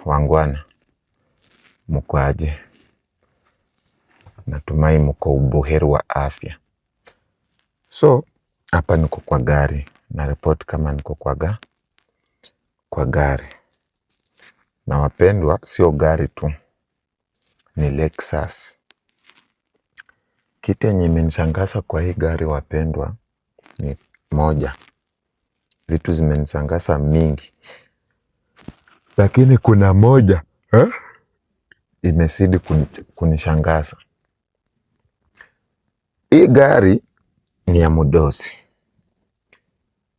Wangwana, mko aje? Natumai mko ubuheri wa afya. So hapa niko kwa gari na report kama niko kwa gari, na wapendwa, sio gari tu, ni Lexus. Kitu yenye imenishangaza kwa hii gari wapendwa ni moja. Vitu zimenishangaza mingi, lakini kuna moja imezidi kunishangaza. Hii gari ni ya mdosi.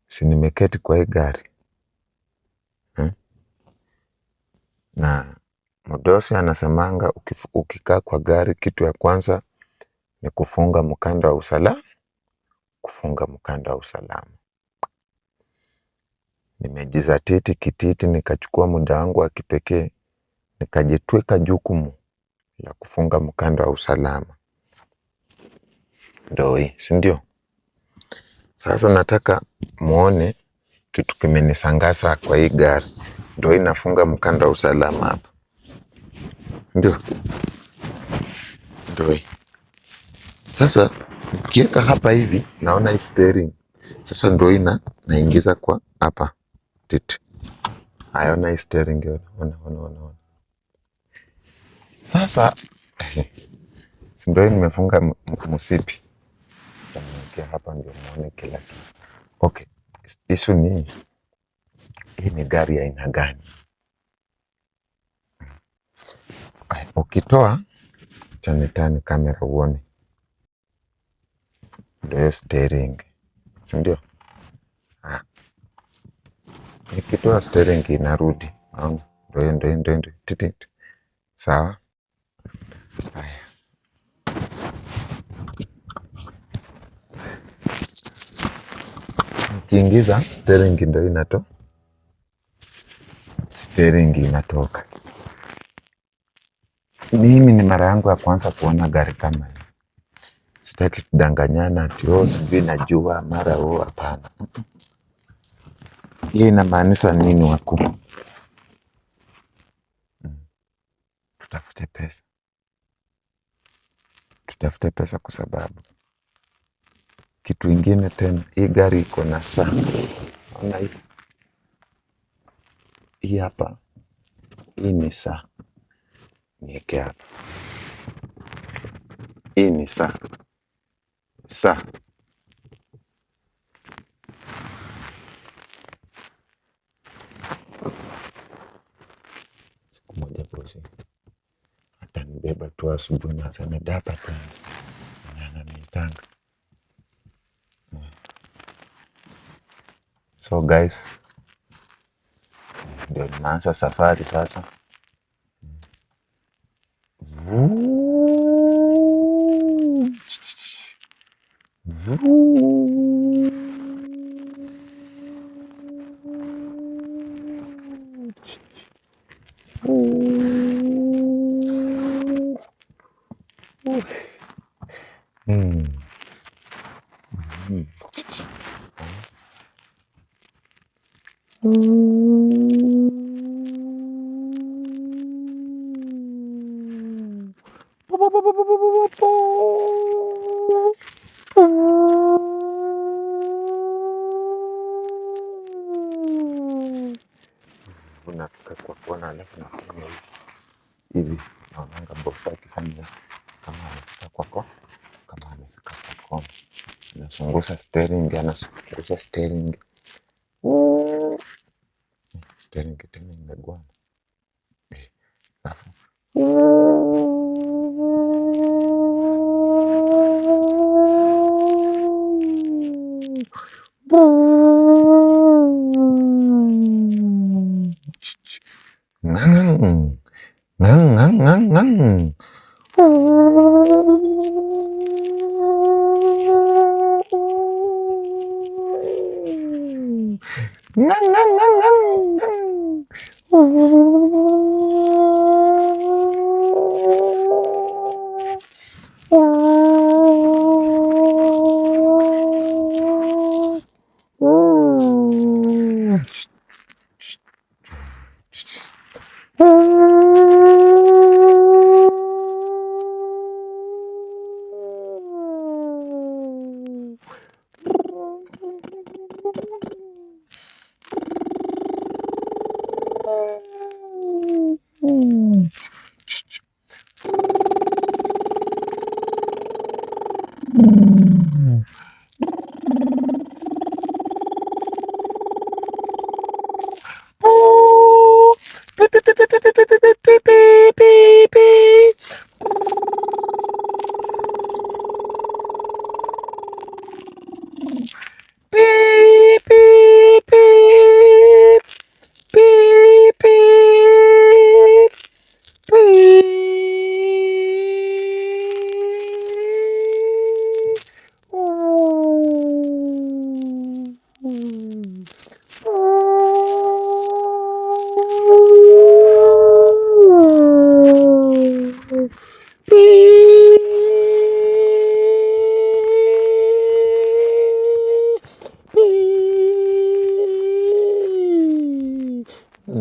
Si nimeketi kwa hii gari na mdosi anasemanga ukikaa kwa gari, kitu ya kwanza ni kufunga mkanda wa usalama. Nimejizatiti kititi, nikachukua muda wangu wa kipekee, nikajitwika jukumu la kufunga mkanda wa usalama. Ndio hii, si ndio? Sasa nataka muone kitu kimenishangaza kwa hii gari. Ndio hii nafunga mkanda wa usalama hapa. Ndio hii. Sasa ukiweka hapa hivi, naona hii steering. Sasa ndio hii naingiza kwa hapa titi. Hayona hii steering, ona. Sasa si ndio hii nimefunga msipi. Nimekia hapa ndio muone kila kitu. Okay, issue ni hii ni gari ya aina gani? Ukitoa chanetani kamera uone. Ndio steering, si ndio? Nikitoa steering inarudi. Naona ndio titi. Sawa? Haya. Ukiingiza steering ndio steering inatoka. Mimi ni mara yangu ya kwanza kuona gari kama hii. Sitaki kudanganyana ati sijui najua mara hapana. Hii inamaanisha nini wakuu? Tutafute pesa kwa sababu kitu ingine tena, hii gari iko na saa. Ona hii hapa, hii ni saa. Niweke hapa, hii ni saa. Siku moja bosi atanibeba tu asubuhi na aseme dapa tu ananiitanga. So guys, ndio nimeanza safari sasa. Unafika kwa kona alafu nafanya hivi. Naonanga bosi akifanya kama amefika kwa kona. Nasungusa steering, anasungusa steering. Steering tena imegwana. Alafu ngang.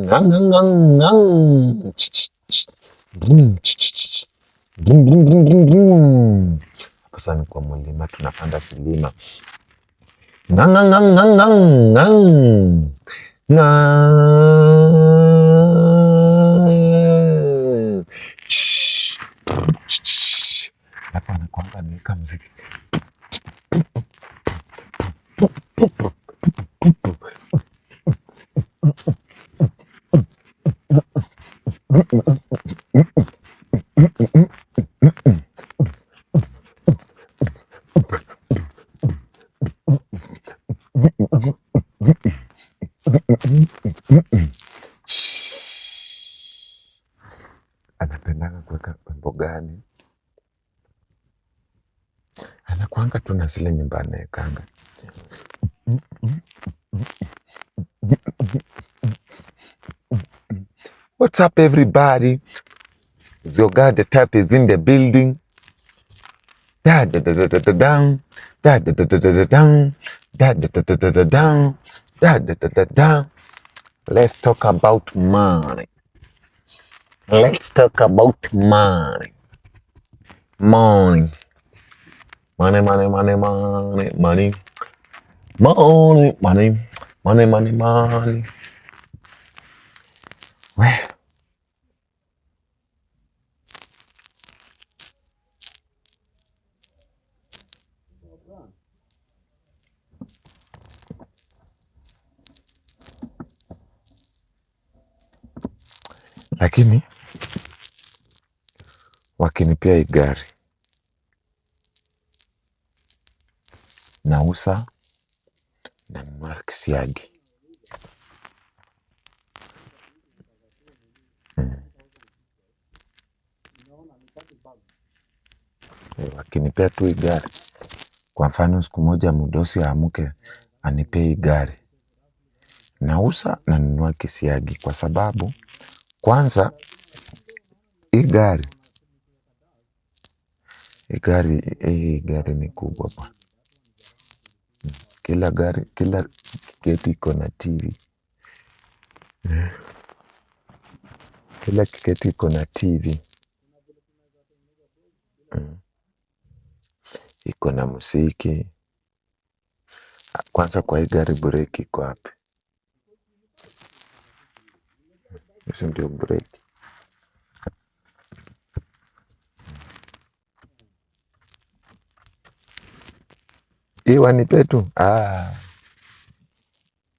ngang, ngang, ngang, ngang. Brum, brum, brum, brum, brum, brum. Sasa ni kwa mlima, tunapanda silima. Ngang, ngang, ngang, ngang, ngang, ngang. Ngang. Hapa anakwamba niweka mziki. Anapendanga kuweka wimbo gani? Anakuanga tu na zile nyumba anaekanga. What's up everybody? Zoga the type is in the building. Da da da da da da down. Da da da da da da down. Da da da da da da down. Da da da da down. Let's talk about money. Let's talk about money. Money. Money, money, money, money, money. Money, money, money, money, money. Well, lakini wakinipea hii gari nausa nanunua kisiagi. Wakinipea tu hii gari, kwa mfano siku moja mdosi aamke anipee hii gari, nausa nanunua kisiagi, kwa sababu kwanza hii gari ni kubwa bwana. Kila kiketi iko na TV. Kila kiketi iko na TV. Iko na muziki. Kwanza kwa hii gari breki iko wapi? Hizo ndio breki. Hii wanipe tu.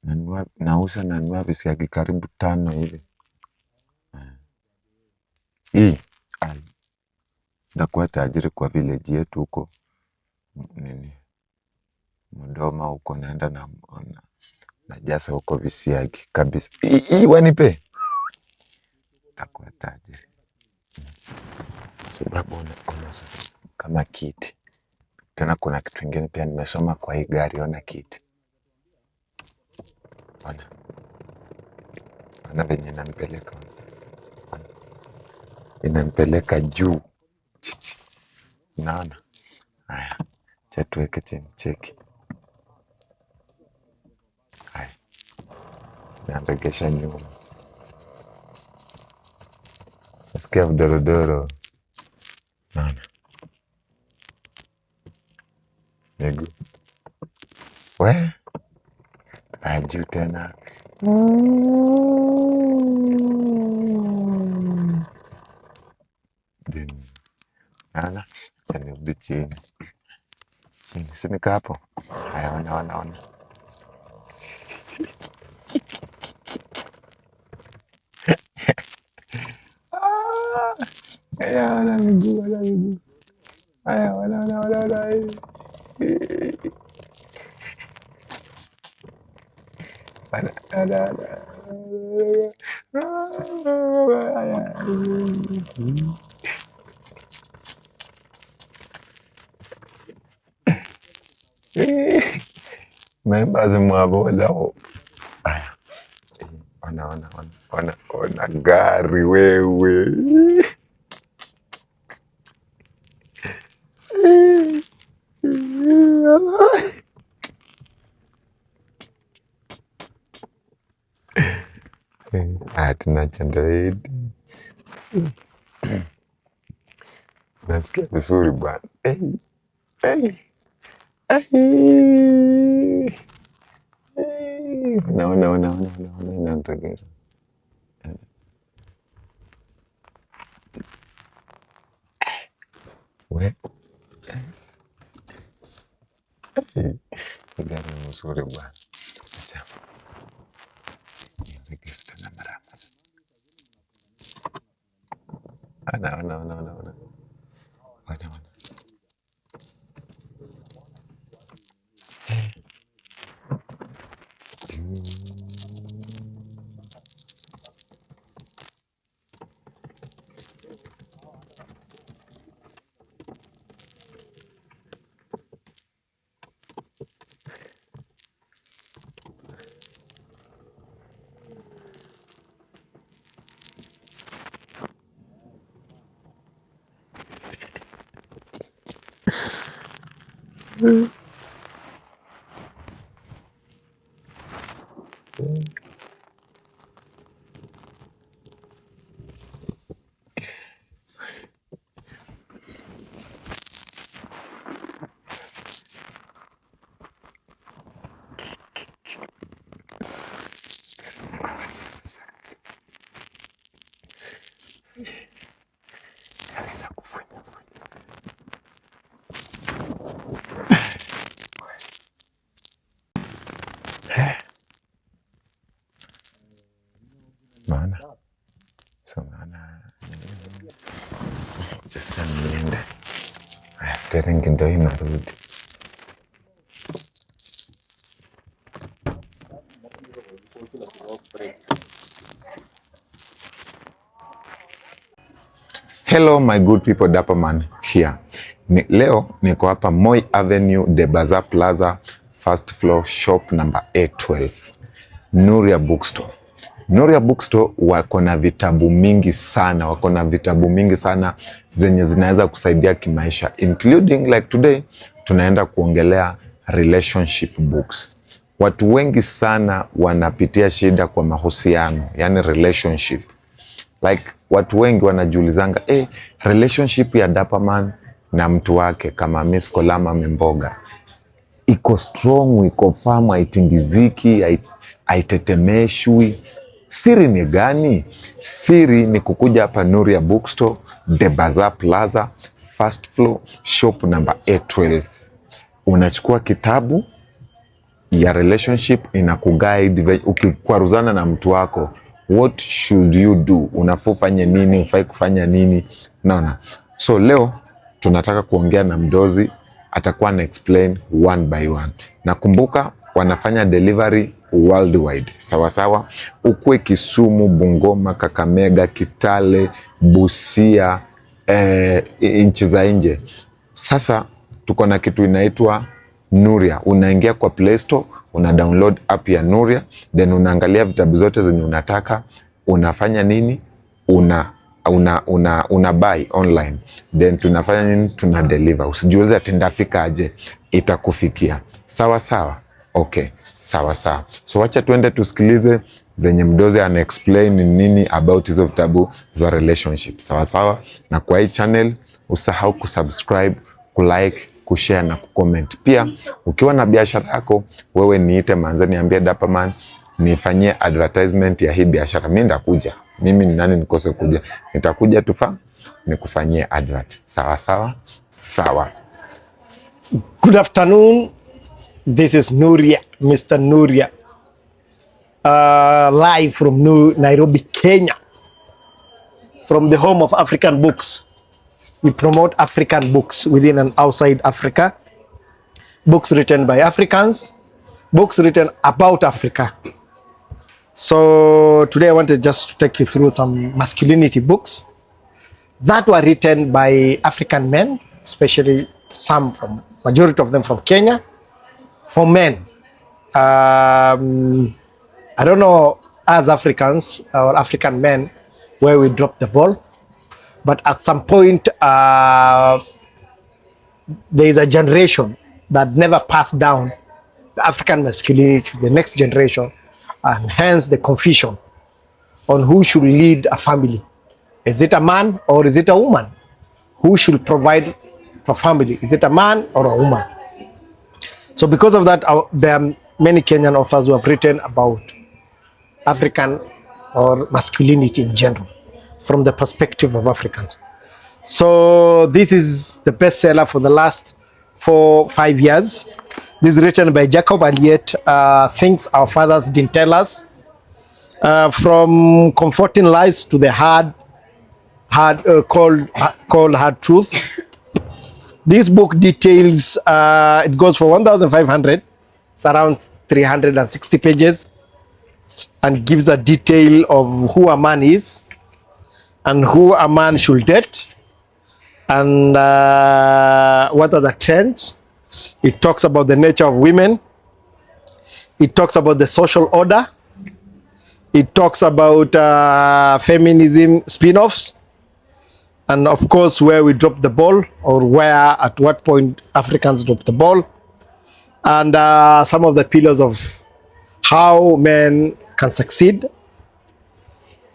Nanunua visiagi karibu 5 hivi. Hii ndakuwa tajiri kwa village yetu huko nini Mdoma huko, naenda na jasa huko visiagi kabisa. Hii wanipe, ndakuwa tajiri. Sababu ona sasa kama kiti. Tena kuna kitu kingine pia nimesoma kwa hii gari, ona kiti. Ona venye inanipeleka. Inanipeleka juu. Chichi. Naona. Haya. Acha tuweke chini, cheki. Haya. Naregesha nyuma. Nasikia vidorodoro. Naona. Miguu. We. Haya, juu tena. Naona. Acha nirudi chini. Si nika hapo. Haya, ona. Haya, ona miguu. Haya, ona. Members mwabola. Aya. Ona gari wewe. Tunachandaidi. Nasikia vizuri bwana. Ona inanitokeza. Gari ni mzuri bwana. Acha. Nikista na maramas. Ona. Sasa niende. Steering ndio inarudi. Hello my good people, Dapperman here. Leo niko hapa Moi Avenue, De Bazaar Plaza, first floor, shop number A12. Nuria Bookstore. Nuria Bookstore wako na vitabu mingi sana, zenye zinaweza kusaidia kimaisha, including like today tunaenda kuongelea relationship books. Watu wengi sana wanapitia shida kwa mahusiano, yani relationship. Like watu wengi wanajiulizanga, relationship ya Dapperman na mtu wake kama Miss Kolama Mimboga iko strong, iko firm, haitingiziki, haitetemeshwi. Siri ni gani? Siri ni kukuja hapa Nuria Bookstore, De Bazaar Plaza, first floor, shop number A12. Unachukua kitabu ya relationship, inakuguide ukikwaruzana na mtu wako, what should you do? Unafaa ufanye nini, ufai kufanya nini? Naona. So leo tunataka kuongea na mdozi, atakuwa na explain one by one. Na kumbuka wanafanya delivery worldwide. Sawa. Ukwe Kisumu, Bungoma, Kakamega, Kitale, Busia, nchi za nje. Sasa tuko na kitu inaitwa Nuria. Unaingia kwa Play Store, una download app ya Nuria, then unaangalia vitabu zote zenye unataka. Unafanya nini? Una buy online, then tunafanya nini? Tuna deliver. Usijiulize ati ndafika aje, itakufikia. Sawa. Okay, sawa. So wacha tuende tusikilize venye mdozi ana explain nini about hizo vitabu za relationship. Sawa. Na kwa hii channel usahau kusubscribe, kulike, kushare na kucomment. Pia ukiwa na biashara yako, wewe niite manze, niambie Dapperman nifanyie advertisement ya hii biashara. Mimi ndakuja. Mimi ni nani nikose kuja? Nitakuja nikufanyie advert. Sawa. Good afternoon. This is Nuria, Mr. Nuria, live from Nairobi, Kenya, from the home of African books. We promote African books within and outside Africa, books written by Africans, books written about Africa. So today I wanted just to take you through some masculinity books that were written by African men, especially majority of them from Kenya, for men. I don't know, as Africans or African men, where we dropped the ball, but at some point there is a generation that never passed down the African masculinity to the next generation, and hence the confusion on who should lead a family. Is it a man or is it a woman? Who should provide for family? Is it a man or a woman? So because of that, there are many Kenyan authors who have written about African or masculinity in general from the perspective of Africans. So this is the bestseller for the last 4-5 years. This is written by Jacob Elliott, Things Our Fathers Didn't Tell Us. From comforting lies to the cold hard truth. This book details, it goes for 1,500. It's around 360 pages, and gives a detail of who a man is and who a man should date, and what are the trends. It talks about the nature of women. It talks about the social order. It talks about feminism spin-offs, and of course where we drop the ball, or where at what point Africans drop the ball, and some of the pillars of how men can succeed.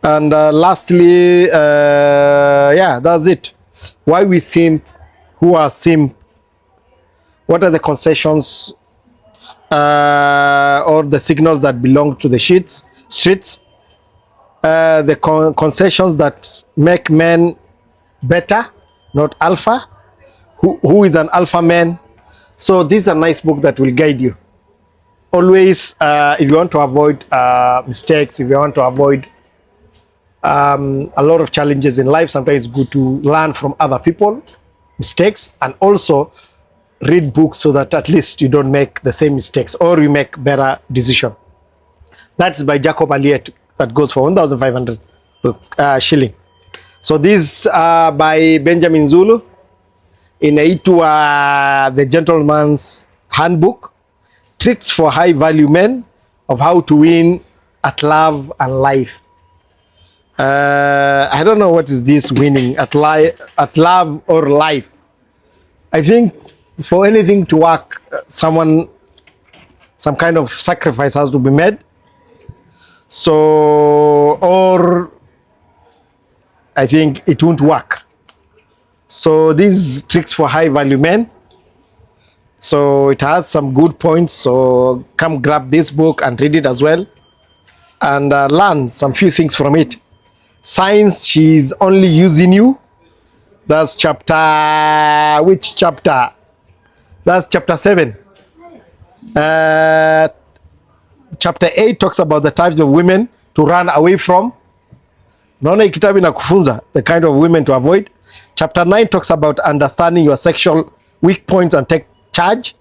And lastly, yeah, that's it. Why we simp, who are simp, what are the concessions or the signals that belong to the streets, the concessions that make men better, not alpha, who is an alpha man. So this is a nice book that will guide you. Always, if you want to avoid mistakes, if you want to avoid a lot of challenges in life, sometimes it's good to learn from other people, mistakes, and also read books so that at least you don't make the same mistakes or you make better decision. That's by Jacob Elliott, that goes for 1,500 shilling. So this by Benjamin Zulu, inaitwa The Gentleman's Handbook, Tricks for High Value Men of How to Win at Love and Life. I don't know what is this winning at love or life. I think for anything to work, some kind of sacrifice has to be made. So, or I think it won't work. So these tricks for high value men. So it has some good points. So come grab this book and read it as well, and learn some few things from it. Signs she's only using you. That's chapter, which chapter? That's chapter 7. Chapter 8 talks about the types of women to run away from. Naona hii kitabu inakufunza the kind of women to avoid. Chapter 9 talks about understanding your sexual weak points and take charge.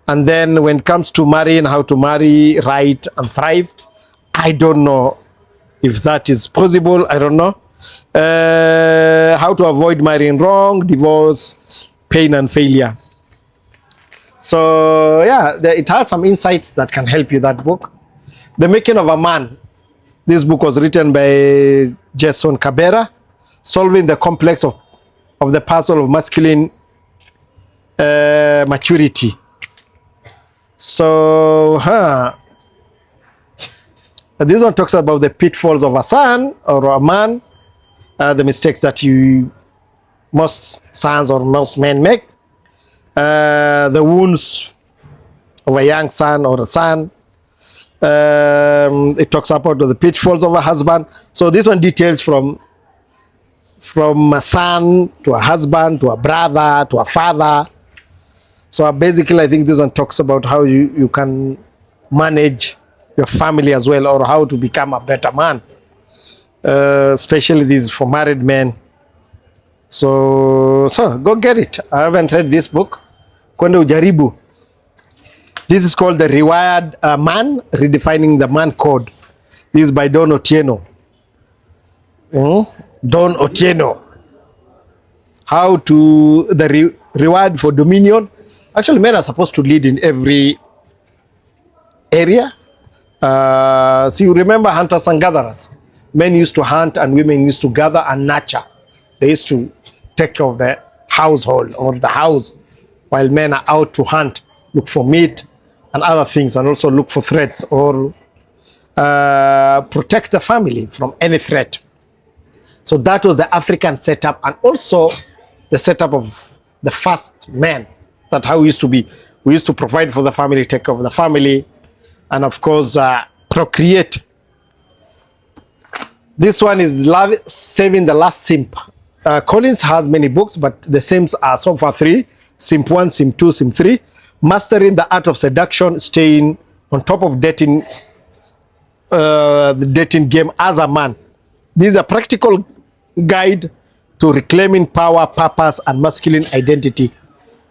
And then when it comes to marrying, how to marry right and thrive. I don't know if that is possible. I don't know. How to avoid marrying wrong, divorce, pain and failure. So yeah, it has some insights that can help you, that book. The Making of a Man. This book was written by Jason Cabera, solving the complex of the puzzle of masculine maturity. So this one talks about the pitfalls of a son or a man, the mistakes that most sons or most men make, the wounds of a young son or a son. It talks about the pitfalls of a husband. So this one details from a son to a husband to a brother to a father. So basically, I think this one talks about how you can manage your family as well, or how to become a better man. Especially this is for married men. So go get it. I haven't read this book. Kwenda ujaribu. This is called The Rewired Man, Redefining the Man Code. This is by Don Otieno. Don Otieno. How to, the reward for dominion. Actually, men are supposed to lead in every area. So you remember hunters and gatherers. Men used to hunt and women used to gather and nurture. They used to take care of the household or the house, while men are out to hunt, look for meat and other things, and also look for threats or protect the family from any threat. So that was the African setup, and also the setup of the first man. That how we used to be. We used to provide for the family, take care of the family, and of course procreate. This one is Love Saving the Last Simp. Collins has many books, but the Simps are so far 3. Simp 1, Simp 2, Simp 3. Mastering the Art of Seduction, Staying on Top of Dating, the dating game as a man. This is a practical guide to reclaiming power, purpose, and masculine identity.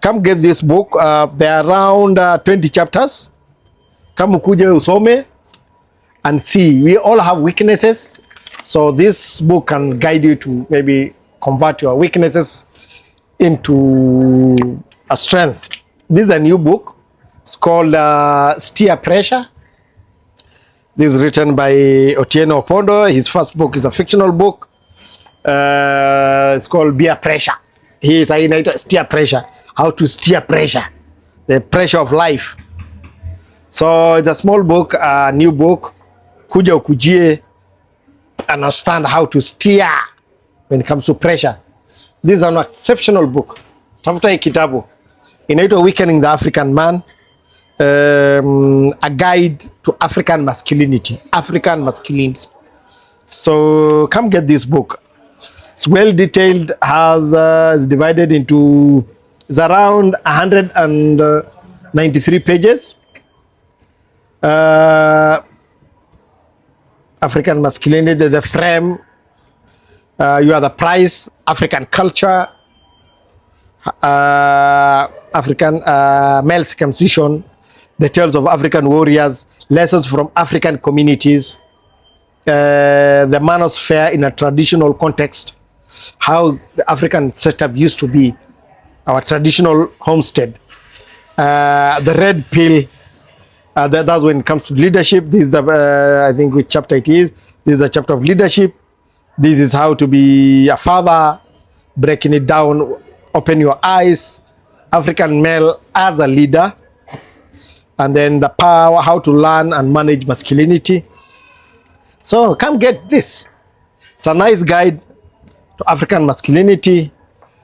Come get this book. There are around 20 chapters. Come ukuje usome and see. We all have weaknesses. So this book can guide you to maybe convert your weaknesses into a strength. This is a new book. It's called Steer Pressure. This is written by Otieno Opondo. His first book is a fictional book. It's called Beer Pressure. He is a steer pressure. How to steer pressure. The pressure of life. So it's a small book, a new book. Kuja ukujie, understand how to steer when it comes to pressure. This is an exceptional book. Tafuta hii kitabu. Inaitwa Weakening the African Man. A guide to African masculinity. African masculinity. So come get this book. It's well detailed, is divided into, it's around 193 pages. African masculinity, the frame, you are the prize, African culture, African male circumcision, the tales of African warriors, lessons from African communities, the manosphere in a traditional context, how the African setup used to be, our traditional homestead, the red pill, that's when it comes to leadership. This is the, I think which chapter it is. This is a chapter of leadership. This is how to be a father, breaking it down, open your eyes, African male as a leader, and then the power, how to learn and manage masculinity. So come get this. It's a nice guide to African masculinity.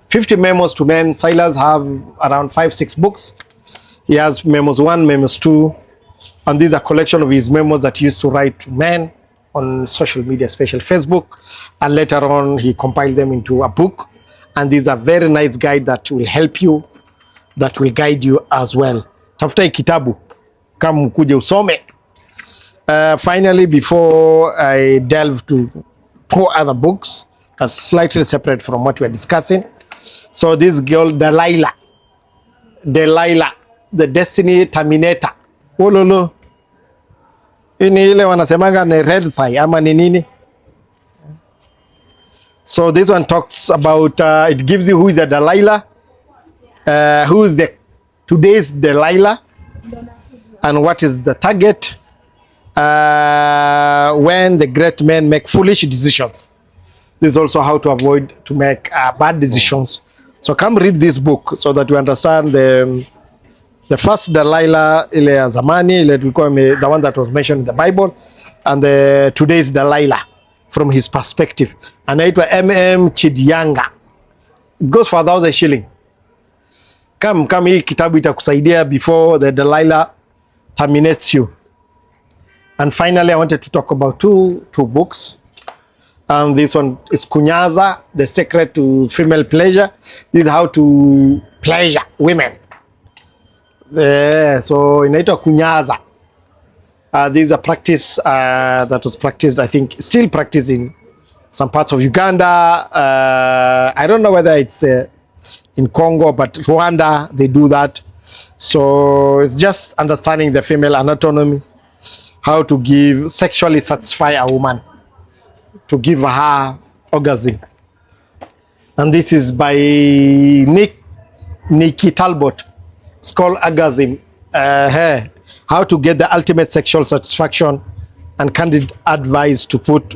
50 memos to men. Silas have around 5-6 books. He has memos 1, memos 2, and these are a collection of his memos that he used to write to men on social media, especially Facebook, and later on he compiled them into a book. And these are very nice guide that will help you, that will guide you as well. Tafuta hii kitabu, kama mkuje usome. Finally, before I delve to 4 other books, slightly separate from what we're discussing. So this girl, Delilah, the Destiny Terminator. Ololo. Ini ile wanasemanga ni red thigh ama ni nini? So this one talks about, it gives you who is a Delilah, who is the today's Delilah, and what is the target when the great men make foolish decisions. This is also how to avoid to make bad decisions. So come read this book so that you understand the first Delilah, ile ya zamani, ile tulikuwa the one that was mentioned in the Bible, and the today's Delilah from his perspective. Anaitwa MM Chidyanga. It goes for 1,000 shilling. Come hii kitabu itakusaidia before the Delilah terminates you. And finally, I wanted to talk about two books. And this one is Kunyaza, The Secret to Female Pleasure. This is how to pleasure women. So inaitwa Kunyaza. This is a practice that was practiced, I think, still practiced in some parts of Uganda. I don't know whether it's in Congo, but Rwanda, they do that. So it's just understanding the female anatomy, how to sexually satisfy a woman, to give her orgasm. And this is by Nikki Talbot. It's called Orgasm. How to get the ultimate sexual satisfaction and candid advice to put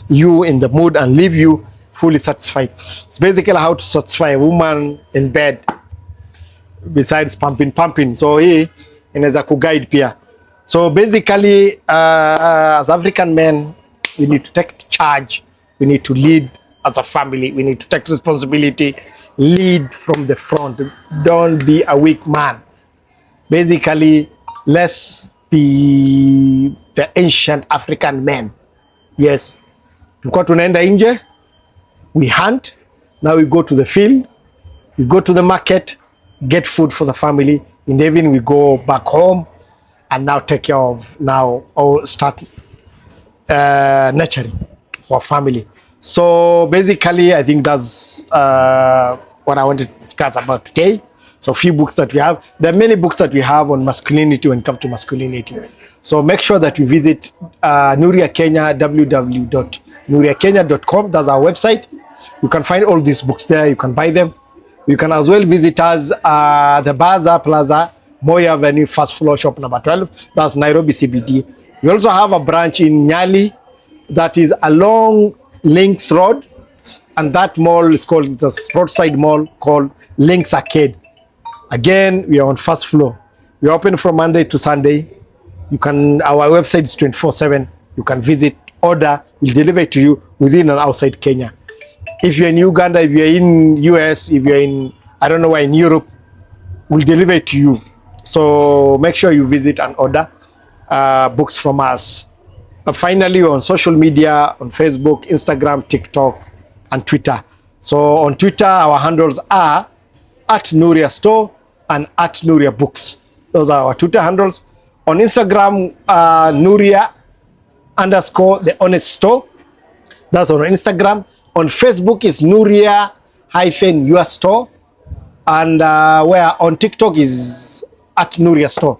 you in the mood and leave you fully satisfied. It's basically how to satisfy a woman in bed besides pumping. So hii inaweza kuguide pia. So basically, as African men, we need to take charge. We need to lead as a family. We need to take responsibility, lead from the front. Don't be a weak man. Basically, let's be the ancient African men. Yes, tulikuwa tunaenda nje, we hunt, now we go to the field, we go to the market, get food for the family. In the evening, we go back home and now take care of or start nurturing for family. So basically, I think that's what I wanted to discuss about today. So a few books that we have. There are many books that we have on masculinity when it comes to masculinity. So make sure that you visit Nuria Kenya, www.nuriakenya.com. That's our website. You can find all these books there. You can buy them. You can as well visit us the Bazaar Plaza, Moi Avenue, first floor, shop number 12. That's Nairobi CBD. We also have a branch in Nyali that is along Links Road, and that mall is called the roadside mall called Links Arcade. Again, we are on first floor. We are open from Monday to Sunday. Our website is 24/7. You can visit, order, we'll deliver it to you within and outside Kenya. If you're in Uganda, if you're in US, if you're in, I don't know where, in Europe, we'll deliver it to you. So make sure you visit and order books from us. Finally, we're on social media, on Facebook, Instagram, TikTok, and Twitter. So on Twitter, our handles are @Nuria Store and @Nuria Books. Those are our Twitter handles. On Instagram, Nuria_, the honest store. That's on Instagram. On Facebook is Nuria-your store. And where on TikTok is @Nuria Store.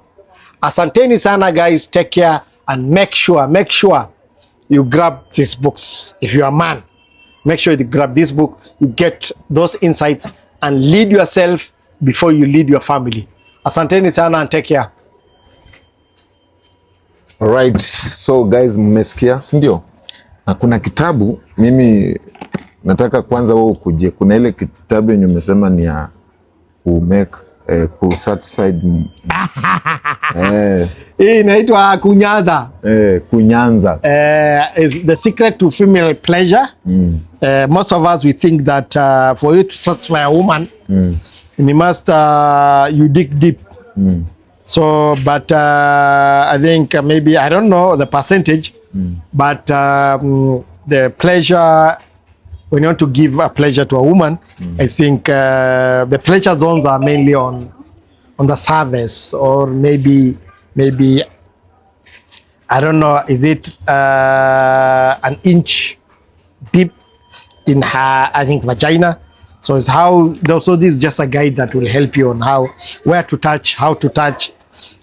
Asanteni sana guys, take care and make sure you grab these books. If you're a man, make sure you grab this book, you get those insights and lead yourself before you lead your family. Asanteni sana and take care. Alright, so guys, mmesikia, si ndio? Na kuna kitabu mimi nataka kwanza wewe ukuje. Kuna ile kitabu yenye umesema ni ya satisfied Hii inaitwa kunyanza. Kunyanza. Is the secret to female pleasure. Most of us we think that for you to satisfy a woman, you must you dig deep. So, but I think maybe, I don't know the percentage, but the pleasure, when you want to give a pleasure to a woman, I think the pleasure zones are mainly on the surface, or maybe I don't know, is it an inch deep in her, I think, vagina. So it's how, so this is just a guide that will help you on where to touch, how to touch,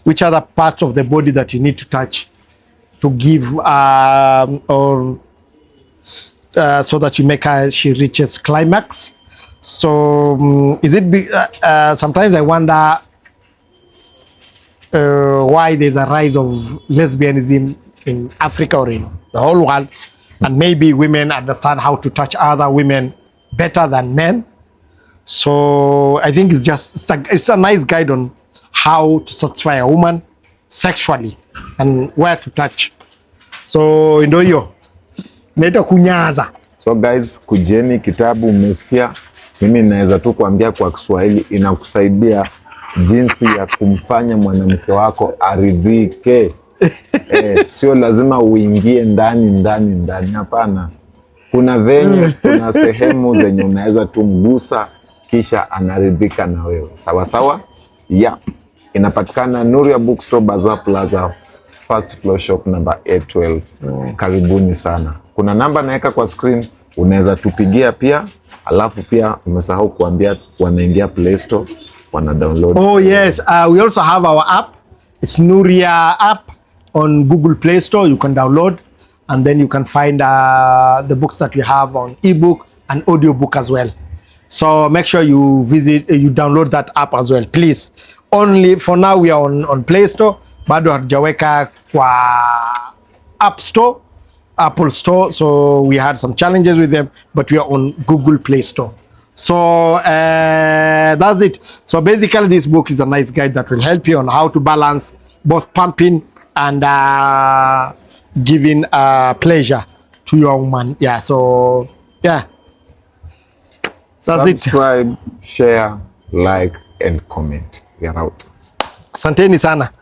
which other parts of the body that you need to touch to give so that you make her, she reaches climax. So is it sometimes I wonder why there's a rise of lesbianism in Africa or in the whole world, and maybe women understand how to touch other women better than men. So I think it's a nice guide on how to satisfy a woman sexually and where to touch. So ndio hiyo naitwa kunyaza. So guys, kujeni kitabu, umesikia? Mimi naweza tu kuambia kwa Kiswahili, inakusaidia jinsi ya kumfanya mwanamke wako aridhike. Sio lazima uingie ndani, hapana. Kuna kuna sehemu zenye unaweza tumgusa kisha anaridhika na wewe. Sawa sawa? Yeah. Inapatikana Nuria Bookstore, Bazaar Plaza, first floor, shop number 812. Karibuni sana. Kuna namba naweka kwa screen, unaweza tupigia pia. Alafu pia umesahau kuambia wanaingia Play Store, wana download. Oh yes, we also have our app. It's Nuria app on Google Play Store. You can download, and then you can find the books that we have on ebook and audiobook as well. So make sure you you download that app as well, please. Only for now we are on Play Store. Bado hatujaweka kwa App Store, Apple Store. So we had some challenges with them, but we are on Google Play Store. So that's it. So basically this book is a nice guide that will help you on how to balance both pumping and giving pleasure to your woman. Yeah, so yeah, that's it. Subscribe, share, like and comment. We are out. Asanteni sana.